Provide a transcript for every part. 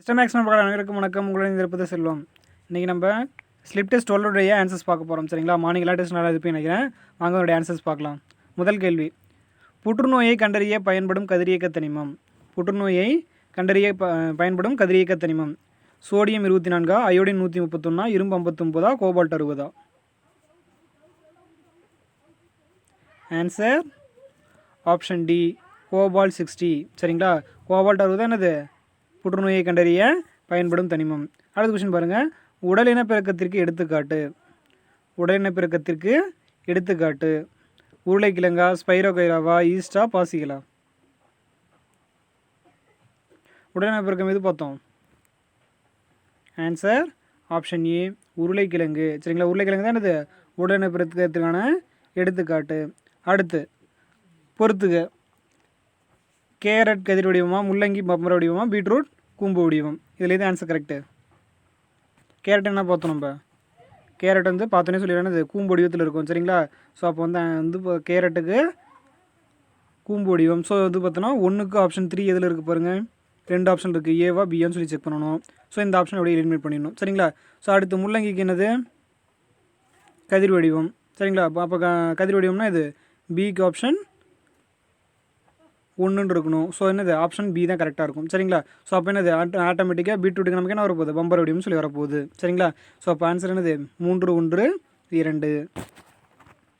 ஸ்டெமேக்ஸ் நம்பர்கள் அனைவருக்கும் வணக்கம். உங்களுடன் இருப்பது செல்வம். இன்றைக்கி நம்ம ஸ்லிப் டெஸ்ட் 12 ஆன்சர்ஸ் பார்க்க போகிறோம். சரிங்களா? மார்னிங் எல்லா டெஸ்ட் நல்லா இருப்பேன் நினைக்கிறேன். வாங்க அவருடைய ஆன்சர்ஸ் பார்க்கலாம். முதல் கேள்வி, புற்றுநோயை கண்டறிய பயன்படும் கதிரியக்க தனிமம். புற்றுநோயை கண்டறிய பயன்படும் கதிரியக்க தனிமம் சோடியம் 24, அயோடின் 131, இரும்பு 59, cobalt 60. Answer option D, cobalt 60. சரிங்களா? கோபால்ட் 60 என்னது? புற்றுநோயை கண்டறிய பயன்படும் தனிமம். அடுத்த கொஸ்டின் பாருங்கள். உடல் இனப்பெருக்கத்திற்கு எடுத்துக்காட்டு. உடல் இனப்பெருக்கத்திற்கு எடுத்துக்காட்டு உருளைக்கிழங்கா, ஸ்பைரோகைராவா, ஈஸ்டா, பாசிகளா? உடல் இனப்பெருக்கம் எது பார்த்தோம்? ஆன்சர் ஆப்ஷன் ஏ, உருளைக்கிழங்கு. சரிங்களா? உருளைக்கிழங்கு தான் என்னது? உடல் இனப்பெருக்கத்திற்கான எடுத்துக்காட்டு. அடுத்து பொறுத்துக. கேரட் கதிர் வடிவமா, முள்ளங்கி பம்பர வடிவமா, பீட்ரூட் கூம்பு வடிவம்? இதில் எது ஆன்சர் கரெக்டு? கேரட் என்ன பார்த்தோம் நம்ம? கேரட் வந்து பார்த்தோன்னே சொல்லிடுறேன், இது கூம்பு வடிவத்தில் இருக்கும். சரிங்களா? ஸோ அப்போ வந்து இப்போ கேரட்டுக்கு கூம்பு வடிவம். ஸோ வந்து பார்த்தோன்னா ஒன்றுக்கு ஆப்ஷன் 3 எதில் இருக்குது பாருங்கள். 2 ஆப்ஷன் இருக்குது, ஏவா பியான்னு சொல்லி செக் பண்ணணும். ஸோ இந்த ஆப்ஷன் அப்படியே எலிமினேட் பண்ணிடணும். சரிங்களா? ஸோ அடுத்து முள்ளங்கிக்கு என்னது? கதிர் வடிவம். சரிங்களா? அப்போ கதிர் வடிவம்னா இது பிக்கு ஆப்ஷன் 1 இருக்கணும். ஸோ என்னது? ஆப்ஷன் பி தான் கரெக்டாக இருக்கும். சரிங்களா? ஸோ அப்போ என்னது? ஆட்டோமேட்டிக்காக பீட்ரூட்டுக்கு நமக்கு என்ன வரப்போகுது? பம்பர் வடிவம்னு சொல்லி வரப்போகுது. சரிங்களா? ஸோ அப்போ ஆன்சர் என்னது? 3, 1, 2.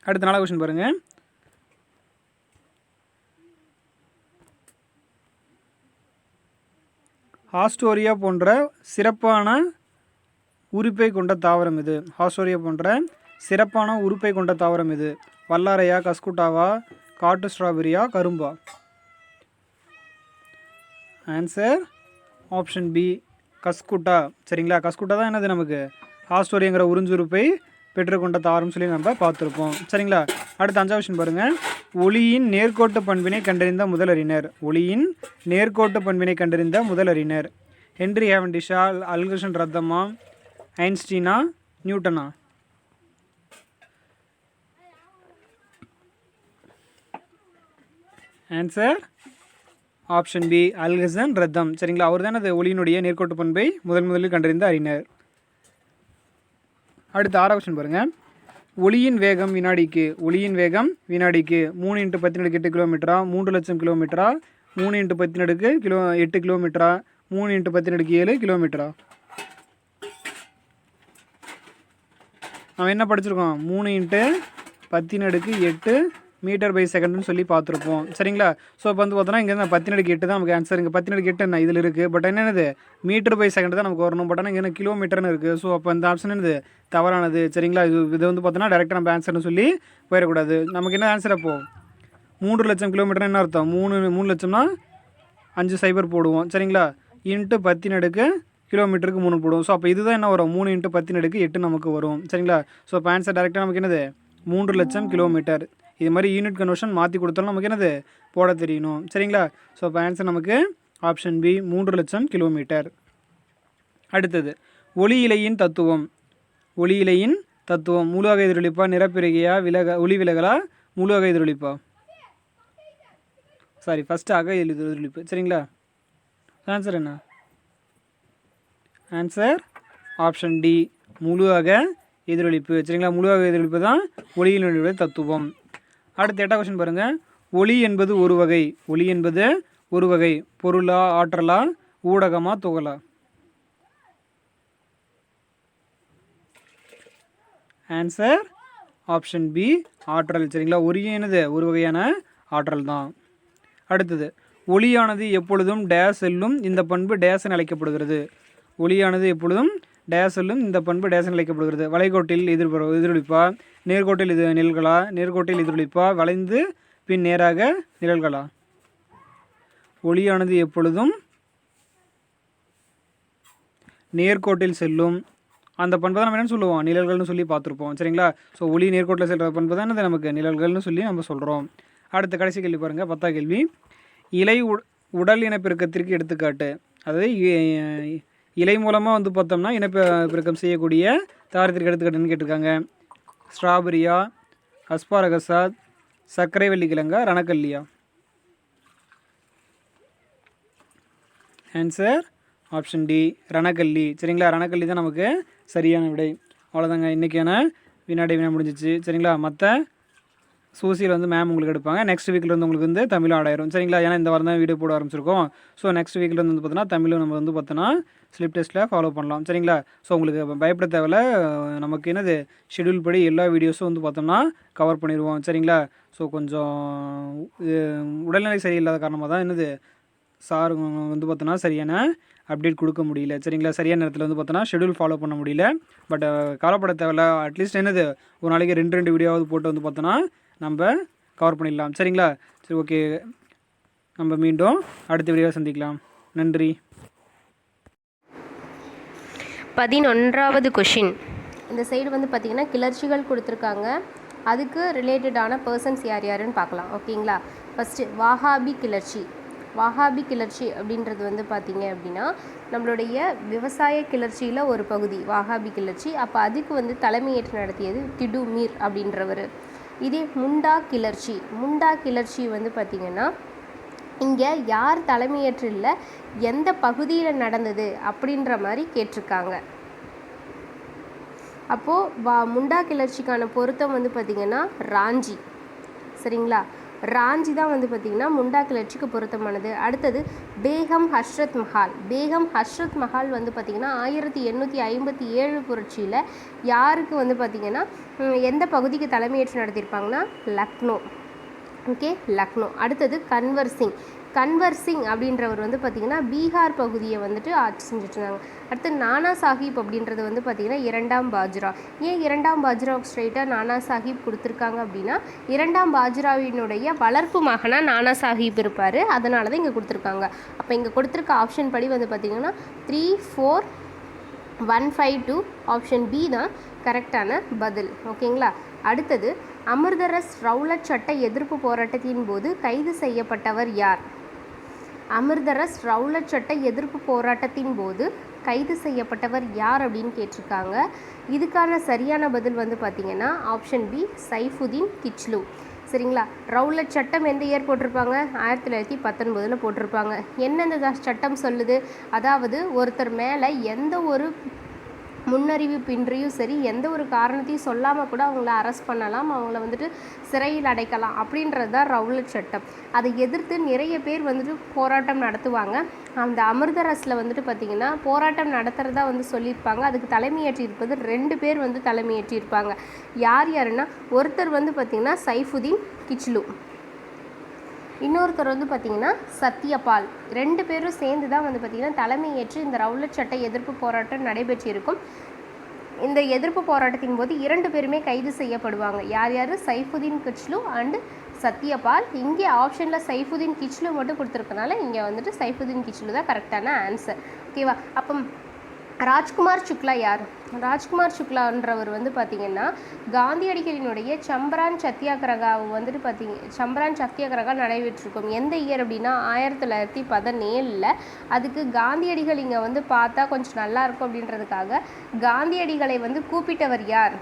அடுத்த 4 கொஸ்டின் பாருங்கள். ஆஸ்டோரியா போன்ற சிறப்பான உறுப்பை கொண்ட தாவரம் இது. ஆஸ்டோரியா போன்ற சிறப்பான உறுப்பை கொண்ட தாவரம் இது. வல்லாரையா, கஸ்குட்டாவா, காட்டு ஸ்ட்ராபெரியா, கரும்பா? Answer option B, cuscuta. சரிங்களா? கஸ்குட்டா தான் என்னது? நமக்கு ஆஸ்டோரியாங்கிற உறிஞ்சுறுப்பை பெற்றுக்கொண்ட தாவரம் சொல்லி நம்ம பார்த்துருப்போம். சரிங்களா? அடுத்த 5வது கொஸ்டின் பாருங்கள். ஒளியின் நேர்கோட்டு பண்பினை கண்டறிந்த முதல் அறிஞர். ஒளியின் நேர்கோட்டு பண்பினை கண்டறிந்த முதல் அறிஞர் ஹென்றி கேவண்டிஷா, அல்கசன் ரத்தமா, ஐன்ஸ்டீனா, நியூட்டனா? ஆன்சர் ஆப்ஷன் பி, அல்கசன் ரத்தம். சரிங்களா? அவர் தான் அது ஒளியினுடைய நேர்கோட்டு பண்பை முதலில் கண்டறிந்த அறிஞர். அடுத்த 6வது கொஸ்டின் பாருங்கள். ஒளியின் வேகம் வினாடிக்கு. ஒளியின் வேகம் வினாடிக்கு 3 × 10⁸ கிலோமீட்டரா, 3 லட்சம் கிலோமீட்டரா, 3 × 10⁸8 கிலோமீட்டரா, 3 × 10⁸7 கிலோமீட்டரா? நம்ம என்ன படிச்சிருக்கோம்? 3 × 10⁸8 மீட்டர்/செகண்ட்னு சொல்லி பார்த்துருப்போம். சரிங்களா? ஸோ இப்போ வந்து பார்த்தோன்னா இங்கே 10⁸8 தான் நமக்கு ஆன்சர். இங்கே 10⁸8 என்ன இதில் இருக்குது. பட் என்னது? மீட்டர்/செகண்ட் தான் நமக்கு வரணும். பட் ஆனால் இங்கே என்ன கிலோமீட்டர்னு இருக்குது. ஸோ அப்போ இந்த ஆப்ஷன் என்னது? தவறானது. சரிங்களா? இது வந்து பார்த்தோன்னா டேரெக்டாக நம்ம ஆன்சர்னு சொல்லி போயிடக்கூடாது. நமக்கு என்ன ஆன்சர் அப்போது? 3 லட்சம் கிலோமீட்டர் என்ன அர்த்தம்? 3 லட்சம்னா 5 சைபர் போடுவோம். சரிங்களா? இன்ட்டு 10 கிலோமீட்டருக்கு 3 போடுவோம். ஸோ அப்போ இதுதான் என்ன வரும்? 3 × 10⁸8 நமக்கு வரும். சரிங்களா? ஸோ அப்போ ஆன்சர் டேரெக்டாக நமக்கு என்னது? 3 லட்சம் கிலோமீட்டர். இது மாதிரி யூனிட் கன்வர்ஷன் மாற்றி கொடுத்தாலும் நமக்கு என்னது? போட தெரியணும். சரிங்களா? ஸோ அப்போ ஆன்சர் நமக்கு ஆப்ஷன் பி, 3 லட்சம் கிலோமீட்டர். அடுத்தது ஒளி இலையின் தத்துவம். ஒளி இலையின் தத்துவம் முழு வகை எதிரொலிப்பா, நிறப்பிறகையா, ஒளி விலகலா, முழு வகை எதிரொலிப்பா? Sorry, first எதிரொலிப்பு. சரிங்களா? ஆன்சர் என்ன? ஆன்சர் ஆப்ஷன் டி, முழு வகை எதிரொலிப்பு. சரிங்களா? முழு வகை எதிரொலிப்பு தான் ஒளியினுடைய தத்துவம். அடுத்த 8வது கொஸ்டின் பாருங்கள். ஒளி என்பது ஒரு வகை. ஒளி என்பது ஒரு வகை பொருளா, ஆற்றலா, ஊடகமா, துகளா? ஆன்சர் ஆப்ஷன் பி, ஆற்றல். சரிங்களா? ஒளி என்னது? ஒரு வகையான ஆற்றல் தான். அடுத்தது ஒளியானது எப்பொழுதும் டேஸ் செல்லும், இந்த பண்பு டேஸ் என அழைக்கப்படுகிறது. ஒளியானது எப்பொழுதும் டேஸ் செல்லும், இந்த பண்பு டேஸ் என அழைக்கப்படுகிறது. வளைகோட்டில் எதிரொலிப்பா, நேர்கோட்டில் நிழல்களா, நேர்கோட்டில் எதிரொலிப்பா, வளைந்து பின் நேராக நிழல்களா? ஒளியானது எப்பொழுதும் நேர்கோட்டில் செல்லும், அந்த பண்பு தான் நம்ம என்னன்னு சொல்லுவோம்? நிழல்கள்னு சொல்லி பார்த்துருப்போம். சரிங்களா? ஸோ ஒளி நேர்கோட்டில் செல்கிற பண்பு தான் நமக்கு நிழல்கள்னு சொல்லி நம்ம சொல்கிறோம். அடுத்த கடைசி கேள்வி பாருங்கள். 10வது கேள்வி. இலை உடல் இனப்பெருக்கத்திற்கு எடுத்துக்காட்டு. அதாவது இலை மூலமாக வந்து பார்த்தோம்னா இனப்பெருக்கம் செய்யக்கூடிய தாவரத்திற்கு எடுத்துக்காட்டுன்னு கேட்டிருக்காங்க. ஸ்ட்ராபெரியா, அஸ்பாரகஸா, சர்க்கரை வள்ளிக்கிழங்கா, ரணக்கல்லியா? ஆன்சர் ஆப்ஷன் டி ரணக்கல்லி. சரிங்களா, ரணக்கல்லி தான் நமக்கு சரியான விடை. அவ்வளோதாங்க இன்றைக்கான வினாடி வினா முடிஞ்சிச்சு. சரிங்களா, மற்ற சூசியில் வந்து மேம் உங்களுக்கு எடுப்பாங்க. நெக்ஸ்ட் வீக்கில் வந்து உங்களுக்கு வந்து தமிழ் ஆடாயிரும். சரிங்களா, ஏன்னா இந்த வாரம் தான் வீடியோ போட ஆரம்பிச்சிருக்கோம். ஸோ நெக்ஸ்ட் வீக்கில் வந்து பார்த்தோன்னா தமிழும் நம்ம வந்து பார்த்தோன்னா ஸ்லிப் டெஸ்ட்டில் ஃபாலோ பண்ணலாம். சரிங்களா, ஸோ உங்களுக்கு பயப்பட தேவையில்ல. நமக்கு என்னது ஷெடியூல் படி எல்லா வீடியோஸும் வந்து பார்த்தோம்னா கவர் பண்ணிடுவோம். சரிங்களா, ஸோ கொஞ்சம் உடல்நிலை சரியில்லாத காரணமாக தான் என்னது சார் வந்து பார்த்தோன்னா சரியான அப்டேட் கொடுக்க முடியல. சரிங்களா, சரியான நேரத்தில் வந்து பார்த்தோன்னா ஷெடியூல் ஃபாலோ பண்ண முடியல. பட் கவலைப்பட தேவையில்ல. அட்லீஸ்ட் என்னது ஒரு நாளைக்கு 2 வீடியோவாவது போட்டு வந்து பார்த்தோன்னா நம்ம கவர் பண்ணிடலாம். சரிங்களா, சரி ஓகே, நம்ம மீண்டும் அடுத்த வீடியோவை சந்திக்கலாம். நன்றி. 11வது கொஷின். இந்த சைடு வந்து பார்த்திங்கன்னா கிளர்ச்சிகள் கொடுத்துருக்காங்க. அதுக்கு ரிலேட்டடான பர்சன்ஸ் யார் யாருன்னு பார்க்கலாம். ஓகேங்களா, ஃபஸ்ட்டு வாஹாபி கிளர்ச்சி. வாஹாபி கிளர்ச்சி அப்படின்றது வந்து பார்த்திங்க அப்படின்னா நம்மளுடைய விவசாய கிளர்ச்சியில் ஒரு பகுதி வாஹாபி கிளர்ச்சி. அப்போ அதுக்கு வந்து தலைமையேற்று நடத்தியது திடு மீர் அப்படின்றவர். இதே முண்டா கிளர்ச்சி. முண்டா கிளர்ச்சி வந்து பார்த்திங்கன்னா இங்கே யார் தலைமையேற்று இல்லை, எந்த பகுதியில் நடந்தது அப்படின்ற மாதிரி கேட்டிருக்காங்க. அப்போது முண்டா கிளர்ச்சிக்கான பொருத்தம் வந்து பார்த்திங்கன்னா ராஞ்சி. சரிங்களா, ராஞ்சி தான் வந்து பார்த்திங்கன்னா முண்டா கிளர்ச்சிக்கு பொருத்தமானது. அடுத்தது பேகம் ஹஸ்ரத் மஹால். பேகம் ஹஸ்ரத் மஹால் வந்து பார்த்திங்கன்னா 1857 புரட்சியில் யாருக்கு வந்து பார்த்திங்கன்னா எந்த பகுதிக்கு தலைமையேற்று நடத்தியிருப்பாங்கன்னா லக்னோ. ஓகே, லக்னோ. அடுத்தது கன்வர் சிங். கன்வர் சிங் அப்படின்றவர் வந்து பார்த்திங்கன்னா பீகார் பகுதியை வந்துட்டு ஆட்சி செஞ்சுட்டு இருந்தாங்க. அடுத்து நானா சாஹிப் அப்படின்றது வந்து பார்த்திங்கன்னா 2ஆம் பாஜ்ரா. ஏன் 2ஆம் பாஜ்ரா ஸ்ட்ரைட்டாக நானா சாஹிப் கொடுத்துருக்காங்க அப்படின்னா 2ஆம் பாஜ்ராவினுடைய வளர்ப்பு மகனாக நானா சாஹிப் இருப்பார், அதனால தான் இங்கே கொடுத்துருக்காங்க. அப்போ இங்கே கொடுத்துருக்க ஆப்ஷன் படி வந்து பார்த்திங்கன்னா 3, 4, 1, 5, 2 ஆப்ஷன் பி தான் கரெக்டான பதில். ஓகேங்களா, அடுத்தது அமிர்தரஸ் ரவுலட் சட்ட எதிர்ப்பு போராட்டத்தின் போது கைது செய்யப்பட்டவர் யார்? அமிர்தரஸ் ரவுலட் சட்ட எதிர்ப்பு போராட்டத்தின் போது கைது செய்யப்பட்டவர் யார் அப்படின்னு கேட்டிருக்காங்க. இதுக்கான சரியான பதில் வந்து பார்த்திங்கன்னா ஆப்ஷன் பி சைஃபுதீன் கிச்லு. சரிங்களா, ரவுலட் சட்டம் எந்த இயர் போட்டிருப்பாங்க? 1919 போட்டிருப்பாங்க. என்னென்ன சட்டம் சொல்லுது? அதாவது ஒருத்தர் மேலே எந்த ஒரு முன்னறிவிப்பின்றியும் சரி, எந்த ஒரு காரணத்தையும் சொல்லாமல் கூட அவங்கள அரெஸ்ட் பண்ணலாம், அவங்கள வந்துட்டு சிறையில் அடைக்கலாம் அப்படின்றது தான் ரவுலட் சட்டம். அதை எதிர்த்து நிறைய பேர் வந்துட்டு போராட்டம் நடத்துவாங்க. அந்த அமிர்தரஸில் வந்துட்டு பார்த்திங்கன்னா போராட்டம் நடத்துகிறதா வந்து சொல்லியிருப்பாங்க. அதுக்கு தலைமையேற்றிருப்பது 2 பேர் வந்து தலைமையேற்றிருப்பாங்க. யார் யாருன்னா, ஒருத்தர் வந்து பார்த்திங்கன்னா சைஃபுதீன் கிச்லு, இன்னொருத்தர் வந்து பார்த்திங்கன்னா சத்யபால். 2 பேரும் சேர்ந்து தான் வந்து பார்த்திங்கன்னா தலைமையேற்று இந்த ரவுலட் சட்ட எதிர்ப்பு போராட்டம் நடைபெற்றிருக்கும். இந்த எதிர்ப்பு போராட்டத்தின் போது 2 பேருமே கைது செய்யப்படுவாங்க. யார் யார்? Saifuddin Kitchlu and Satyapal. இங்கே ஆப்ஷனில் சைஃபுதீன் கிச்லு மட்டும் கொடுத்துருக்கனால இங்கே வந்துட்டு சைஃபுதீன் கிச்லு தான் கரெக்டான ஆன்சர். ஓகேவா, அப்போ ராஜ்குமார் சுக்லா யார்? ராஜ்குமார் சுக்லான்றவர் வந்து பார்த்திங்கன்னா காந்தியடிகளினுடைய சம்பரான் சத்தியாகிரகாவை வந்துட்டு சம்பரான் சத்தியாகிரகா நடைபெற்றிருக்கும். எந்த இயர் அப்படின்னா 1917. அதுக்கு காந்தியடிகள் இங்கே வந்து பார்த்தா கொஞ்சம் நல்லாயிருக்கும் அப்படின்றதுக்காக காந்தியடிகளை வந்து கூப்பிட்டவர் யார்,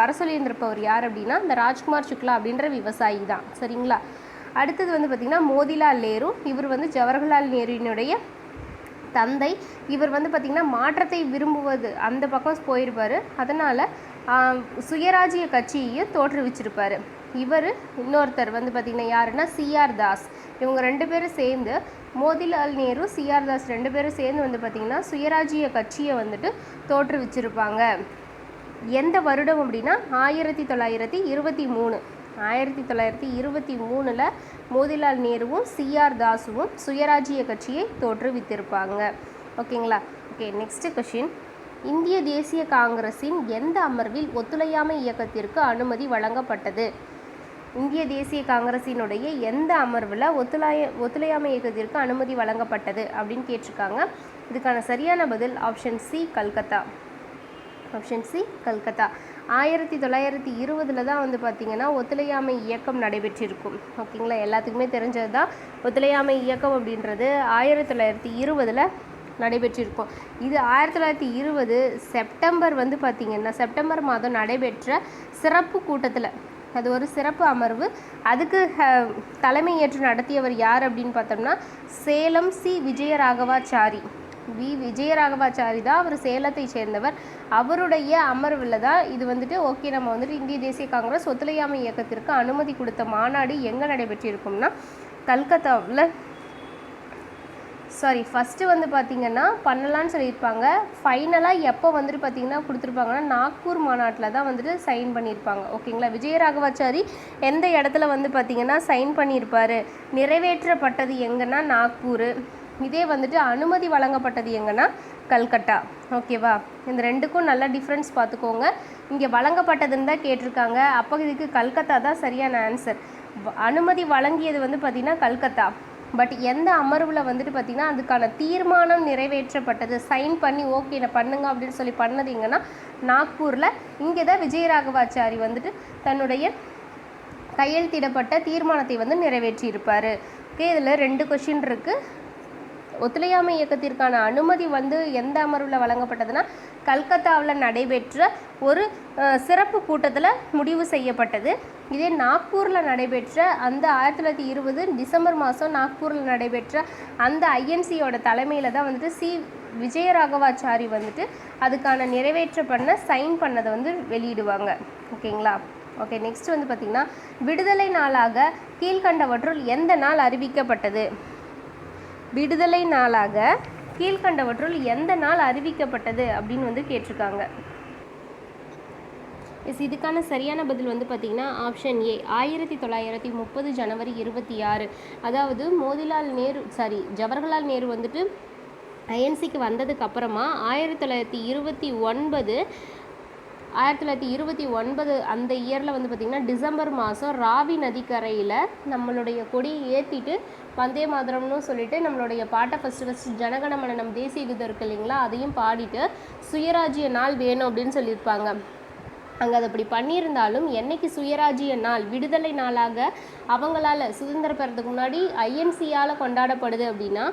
வர சொல்லியிருந்திருப்பவர் யார் அப்படின்னா இந்த ராஜ்குமார் சுக்லா அப்படின்ற விவசாயி தான். சரிங்களா, அடுத்தது வந்து பார்த்திங்கன்னா மோதிலால் நேரு. இவர் வந்து ஜவஹர்லால் நேருவினுடைய தந்தை. இவர் வந்து பார்த்திங்கன்னா மாற்றத்தை விரும்புவது அந்த பக்கம் போயிருப்பார். அதனால் சுயராஜ்ய கட்சியையும் தோற்றுவிச்சிருப்பார். இவர் இன்னொருத்தர் வந்து பார்த்திங்கன்னா யாருன்னா சிஆர் தாஸ். இவங்க 2 பேரும் சேர்ந்து, மோதிலால் நேரு சிஆர் தாஸ் 2 பேரும் சேர்ந்து வந்து பார்த்திங்கன்னா சுயராஜ்ய கட்சியை வந்துட்டு தோற்றுவிச்சிருப்பாங்க. எந்த வருடம் அப்படின்னா 1923. 1923 மோதிலால் நேருவும் சிஆர் தாஸுவும் சுயராஜ்ய கட்சியை தோற்றுவித்திருப்பாங்க. ஓகேங்களா, ஓகே, நெக்ஸ்ட் கொஷின். இந்திய தேசிய காங்கிரஸின் எந்த அமர்வில் ஒத்துழையாமை இயக்கத்திற்கு அனுமதி வழங்கப்பட்டது? இந்திய தேசிய காங்கிரஸினுடைய எந்த அமர்வில் ஒத்துழையாமை இயக்கத்திற்கு அனுமதி வழங்கப்பட்டது அப்படின்னு கேட்டிருக்காங்க. இதுக்கான சரியான பதில் option C Calcutta. Option C Calcutta. 1920 தான் வந்து பார்த்திங்கன்னா ஒத்துழையாமை இயக்கம் நடைபெற்றிருக்கும். ஓகேங்களா, எல்லாத்துக்குமே தெரிஞ்சது தான். ஒத்துழையாமை இயக்கம் அப்படின்றது 1920 நடைபெற்றிருக்கும். இது 1920 செப்டம்பர் வந்து பார்த்திங்கன்னா செப்டம்பர் மாதம் நடைபெற்ற சிறப்பு கூட்டத்தில், அது ஒரு சிறப்பு அமர்வு. அதுக்கு தலைமையேற்று நடத்தியவர் யார் அப்படின்னு பார்த்தோம்னா சேலம் சி விஜயராகவாச்சாரி. விஜயராகவாச்சாரி தான், அவர் சேலத்தை சேர்ந்தவர். அவருடைய அமர்வில் தான் இது வந்துட்டு ஓகே நம்ம வந்துட்டு இந்திய தேசிய காங்கிரஸ் ஒத்துழையாமை இயக்கத்திற்கு அனுமதி கொடுத்த மாநாடு எங்கே நடைபெற்றிருக்கும்னா கல்கத்தாவில் ஃபஸ்ட்டு வந்து பார்த்திங்கன்னா பண்ணலான்னு சொல்லியிருப்பாங்க. ஃபைனலாக எப்போ வந்துட்டு பார்த்திங்கன்னா கொடுத்துருப்பாங்கன்னா நாக்பூர் மாநாட்டில் தான் வந்துட்டு சைன் பண்ணியிருப்பாங்க. ஓகேங்களா, விஜயராகவாச்சாரி எந்த இடத்துல வந்து பார்த்திங்கன்னா சைன் பண்ணியிருப்பார், நிறைவேற்றப்பட்டது எங்கன்னா நாக்பூர், இதே வந்துட்டு அனுமதி வழங்கப்பட்டது எங்கன்னா கல்கட்டா. ஓகேவா, இந்த ரெண்டுக்கும் நல்ல டிஃப்ரென்ஸ் பார்த்துக்கோங்க. இங்கே வழங்கப்பட்டதுன்னு தான் கேட்டிருக்காங்க, அப்போ இதுக்கு கல்கத்தா தான் சரியான ஆன்சர். அனுமதி வழங்கியது வந்து பார்த்திங்கன்னா கல்கத்தா. பட் எந்த அமர்வில் வந்துட்டு பார்த்திங்கன்னா அதுக்கான தீர்மானம் நிறைவேற்றப்பட்டது, சைன் பண்ணி ஓகே நான் பண்ணுங்க அப்படின்னு சொல்லி பண்ணது எங்கன்னா நாக்பூரில். இங்கே தான் விஜயராகவாச்சாரி வந்துட்டு தன்னுடைய கையெழுத்திடப்பட்ட தீர்மானத்தை வந்து நிறைவேற்றியிருப்பார். ஓகே, இதில் 2 கொஷின் இருக்குது. ஒத்துழையாமை இயக்கத்திற்கான அனுமதி வந்து எந்த அமர்வில் வழங்கப்பட்டதுன்னா கல்கத்தாவில் நடைபெற்ற ஒரு சிறப்பு கூட்டத்தில் முடிவு செய்யப்பட்டது. இதே நாக்பூரில் நடைபெற்ற அந்த 1920 டிசம்பர் மாதம் நாக்பூரில் நடைபெற்ற அந்த ஐஎன்சியோட தலைமையில் தான் வந்துட்டு விஜயராகவாச்சாரி வந்துட்டு அதுக்கான நிறைவேற்ற பண்ண சைன் பண்ணதை வந்து வெளியிடுவாங்க. ஓகேங்களா. ஓகே, நெக்ஸ்ட் வந்து பார்த்திங்கன்னா விடுதலை நாளாக கீழ்கண்டவற்றுள் எந்த நாள் அறிவிக்கப்பட்டது? விடுதலை நாளாக கீழ்கண்டவற்றுள் எந்த நாள் அறிவிக்கப்பட்டது அப்படின்னு வந்து கேட்டிருக்காங்க. இதுக்கான சரியான பதில் வந்து பார்த்திங்கன்னா ஆப்ஷன் ஏ 1930 ஜனவரி 26. அதாவது ஜவஹர்லால் நேரு வந்துட்டு ஐஎன்சிக்கு வந்ததுக்கு அப்புறமா 1929 அந்த இயரில் வந்து பார்த்திங்கன்னா டிசம்பர் மாதம் ராவி நதிக்கரையில் நம்மளுடைய கொடியை ஏற்றிட்டு வந்தே மாதரம்னு சொல்லிட்டு நம்மளுடைய பாட்டை ஃபஸ்ட்டு ஜனகணமன நம் தேசிய கீதம் இருக்கு இல்லைங்களா, அதையும் பாடிட்டு சுயராஜ்ய நாள் வேணும் அப்படின்னு சொல்லியிருப்பாங்க. அங்கே அதை அப்படி பண்ணியிருந்தாலும் என்னைக்கு சுயராஜ்ய நாள் விடுதலை நாளாக அவங்களால சுதந்திரம் பெறதுக்கு முன்னாடி ஐஎன்சியால் கொண்டாடப்படுது அப்படின்னா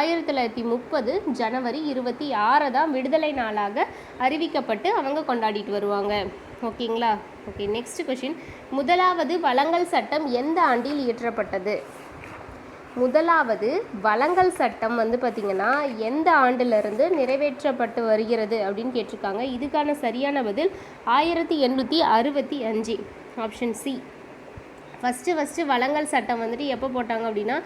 1930 ஜனவரி 26 தான் விடுதலை நாளாக அறிவிக்கப்பட்டு அவங்க கொண்டாடிட்டு வருவாங்க. ஓகேங்களா. Okay, next question. முதலாவது வழங்கல் சட்டம் எந்த ஆண்டில் இயற்றப்பட்டது? முதலாவது வழங்கல் சட்டம் வந்து பார்த்திங்கன்னா எந்த ஆண்டிலிருந்து நிறைவேற்றப்பட்டு வருகிறது அப்படின்னு கேட்டிருக்காங்க. இதுக்கான சரியான பதில் 1865. Option C. ஃபஸ்ட்டு வழங்கல் சட்டம் வந்துட்டு எப்போ போட்டாங்க அப்படின்னா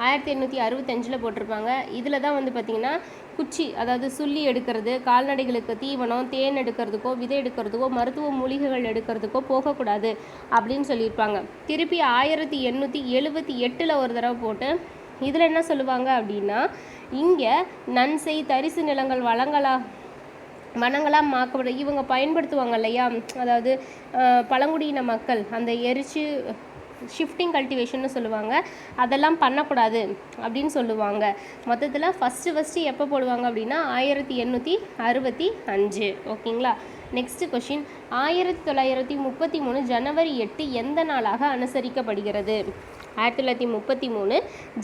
1865 போட்டிருப்பாங்க. இதில் தான் வந்து பார்த்திங்கன்னா குச்சி, அதாவது சுள்ளி எடுக்கிறது, கால்நடைகளுக்கு தீவனம், தேன் எடுக்கிறதுக்கோ விதை எடுக்கிறதுக்கோ மருத்துவ மூலிகைகள் எடுக்கிறதுக்கோ போகக்கூடாது அப்படின்னு சொல்லியிருப்பாங்க. திருப்பி 1878 ஒரு தடவை போட்டு இதில் என்ன சொல்லுவாங்க அப்படின்னா இங்கே நன்செய் தரிசு நிலங்கள் வனங்களாக மாக்கப்பட இவங்க பயன்படுத்துவாங்க இல்லையா, அதாவது பழங்குடியின மக்கள் அந்த ஷிஃப்டிங் கல்டிவேஷன்னு சொல்லுவாங்க, அதெல்லாம் பண்ணக்கூடாது அப்படின்னு சொல்லுவாங்க. மொத்தத்தில் ஃபஸ்ட்டு எப்போ போடுவாங்க அப்படின்னா 1865. ஓகேங்களா. Next question. 1933 ஜனவரி 8 எந்த நாளாக அனுசரிக்கப்படுகிறது? 1933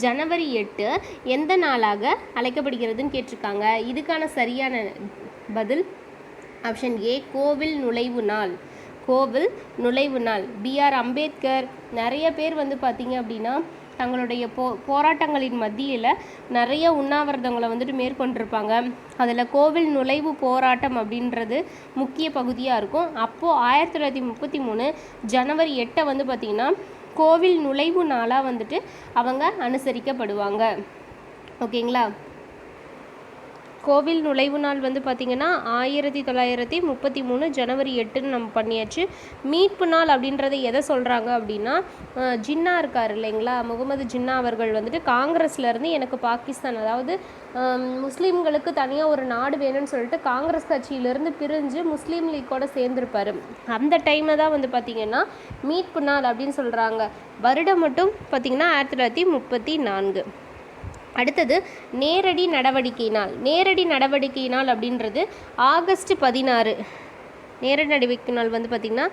ஜனவரி 8 எந்த நாளாக அழைக்கப்படுகிறதுன்னு கேட்டிருக்காங்க. இதுக்கான சரியான பதில் ஆப்ஷன் ஏ கோவில் நுழைவு நாள். கோவில் நுழைவு நாள். பிஆர் அம்பேத்கர் நிறைய பேர் வந்து பார்த்திங்க அப்படின்னா தங்களுடைய போராட்டங்களின் மத்தியில் நிறைய உண்ணாவிரதங்களை வந்துட்டு மேற்கொண்டிருப்பாங்க. அதில் கோவில் நுழைவு போராட்டம் அப்படின்றது முக்கிய பகுதியாக இருக்கும். அப்போது 1933 ஜனவரி 8 வந்து பார்த்திங்கன்னா கோவில் நுழைவு நாளாக வந்துட்டு அவங்க அனுசரிக்கப்படுவாங்க. ஓகேங்களா. கோவில் நுழைவு நாள் வந்து பார்த்திங்கன்னா 1933 ஜனவரி 8ன்னு நம்ம பண்ணியாச்சு. மீட்பு நாள் அப்படின்றத எதை சொல்கிறாங்க அப்படின்னா ஜின்னா இருக்கார் இல்லைங்களா, முகமது ஜின்னா அவர்கள் வந்துட்டு காங்கிரஸ்லேருந்து எனக்கு பாகிஸ்தான், அதாவது முஸ்லீம்களுக்கு தனியாக ஒரு நாடு வேணும்னு சொல்லிட்டு காங்கிரஸ் கட்சியிலேருந்து பிரிஞ்சு முஸ்லீம் லீக்கோட சேர்ந்துருப்பார். அந்த டைமில் தான் வந்து பார்த்திங்கன்னா மீட்பு நாள் அப்படின்னு சொல்கிறாங்க. வருடம் மட்டும் பார்த்திங்கன்னா 1934. அடுத்தது நேரடி நடவடிக்கை நாள். நேரடி நடவடிக்கை நாள் அப்படின்றது ஆகஸ்ட் 16. நேரடி நடவடிக்கை நாள் வந்து பார்த்திங்கன்னா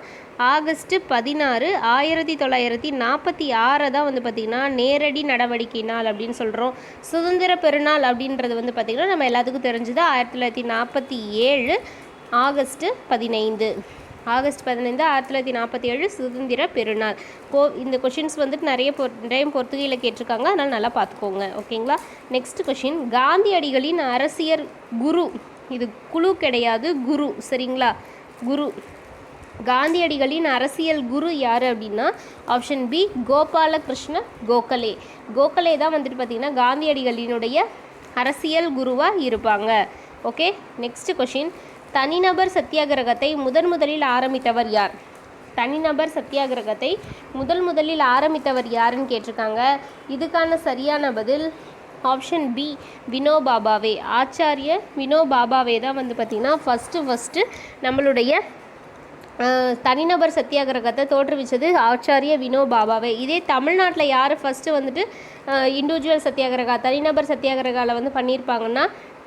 ஆகஸ்ட் 16 1946 தான் வந்து பார்த்திங்கன்னா நேரடி நடவடிக்கை நாள் அப்படின்னு சொல்கிறோம். சுதந்திர பெருநாள் அப்படின்றது வந்து பார்த்திங்கன்னா நம்ம எல்லாத்துக்கும் தெரிஞ்சது 1947 ஆகஸ்ட் 15. ஆகஸ்ட் 15 1947 சுதந்திர பெருநாள். இந்த கொஷின்ஸ் வந்துட்டு நிறைய டைம் பொறுத்துகையில் கேட்டிருக்காங்க, அதனால் நல்லா பார்த்துக்கோங்க. ஓகேங்களா. நெக்ஸ்ட் கொஷின், காந்தியடிகளின் அரசியல் குரு. இது குழு கிடையாது, குரு. சரிங்களா, குரு. காந்தியடிகளின் அரசியல் குரு யார் அப்படின்னா ஆப்ஷன் பி கோபாலகிருஷ்ண கோகலே. கோகலே தான் வந்துட்டு பார்த்திங்கன்னா காந்தியடிகளினுடைய அரசியல் குருவாக இருப்பாங்க. ஓகே. நெக்ஸ்ட் கொஷின், தனிநபர் சத்தியாகிரகத்தை முதலில் ஆரம்பித்தவர் யார்? தனிநபர் சத்தியாகிரகத்தை முதலில் ஆரம்பித்தவர் யாருன்னு கேட்டிருக்காங்க. இதுக்கான சரியான பதில் ஆப்ஷன் பி வினோபாபாவே. ஆச்சாரிய வினோபாபாவே தான் வந்து பார்த்திங்கன்னா ஃபஸ்ட்டு நம்மளுடைய தனிநபர் சத்தியாகிரகத்தை தோற்றுவிச்சது ஆச்சாரிய வினோபாபாவே. இதே தமிழ்நாட்டில் யார் ஃபஸ்ட்டு வந்துட்டு இண்டிவிஜுவல் சத்தியாகிரகா தனிநபர் சத்தியாகிரகாவில் வந்து பண்ணியிருப்பாங்கன்னா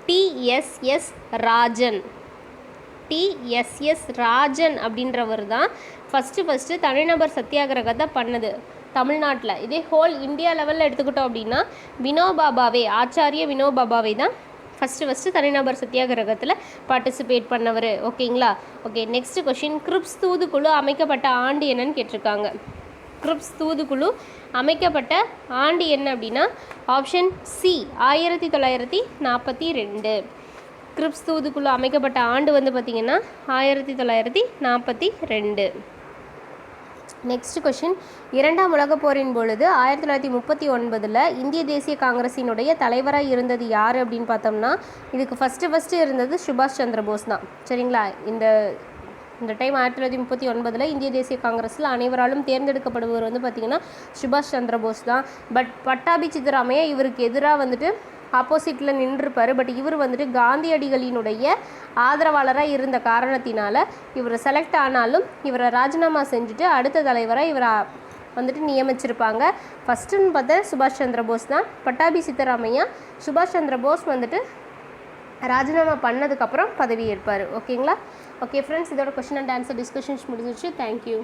டிஎஸ்எஸ் ராஜன். டிஎஸ்எஸ் ராஜன் அப்படின்றவர் தான் ஃபஸ்ட்டு தனிநபர் சத்தியாகிரகத்தை பண்ணது தமிழ்நாட்டில். இதே ஹோல் இந்தியா லெவலில் எடுத்துக்கிட்டோம் அப்படின்னா வினோபாபாவே, ஆச்சாரிய வினோபாபாவே தான் ஃபஸ்ட்டு தனிநபர் சத்தியாகிரகத்தில் பார்ட்டிசிபேட் பண்ணவர். ஓகேங்களா. ஓகே. நெக்ஸ்ட் கொஷின், கிரிப்ஸ் தூதுக்குழு அமைக்கப்பட்ட ஆண்டு என்னன்னு கேட்டிருக்காங்க. கிரிப்ஸ் தூதுக்குழு அமைக்கப்பட்ட ஆண்டு என்ன அப்படின்னா ஆப்ஷன் சி 1942. கிரிப்ஸ் தூதுக்குழு அமைக்கப்பட்ட ஆண்டு வந்து பார்த்திங்கன்னா 1942. நெக்ஸ்ட் கொஷின், இரண்டாம் உலகப் போரின் பொழுது 1939 இந்திய தேசிய காங்கிரஸினுடைய தலைவராக இருந்தது யார் அப்படின்னு பார்த்தோம்னா இதுக்கு ஃபஸ்ட்டு இருந்தது சுபாஷ் சந்திர போஸ் தான். சரிங்களா. இந்த டைம் 1939 இந்திய தேசிய காங்கிரஸில் அனைவராலும் தேர்ந்தெடுக்கப்படுபவர் வந்து பார்த்திங்கன்னா சுபாஷ் சந்திர போஸ் தான். பட் பட்டாபி சித்தராமையா இவருக்கு எதிராக வந்துட்டு ஆப்போசிட்டில் நின்றுருப்பார். பட் இவர் வந்துட்டு காந்தியடிகளினுடைய ஆதரவாளராக இருந்த காரணத்தினால இவர் செலக்ட் ஆனாலும் இவரை ராஜினாமா செஞ்சுட்டு அடுத்த தலைவராக இவரை வந்துட்டு நியமிச்சிருப்பாங்க. ஃபஸ்ட்டுன்னு பார்த்தா சுபாஷ் சந்திர போஸ் தான். பட்டாபி சித்தராமையா சுபாஷ் சந்திர போஸ் வந்துட்டு ராஜினாமா பண்ணதுக்கப்புறம் பதவி ஏற்பார். ஓகேங்களா. ஓகே ஃப்ரெண்ட்ஸ், இதோட கொஷின் அண்ட் ஆன்சர் டிஸ்கஷன்ஸ் முடிஞ்சிச்சு. தேங்க்யூ.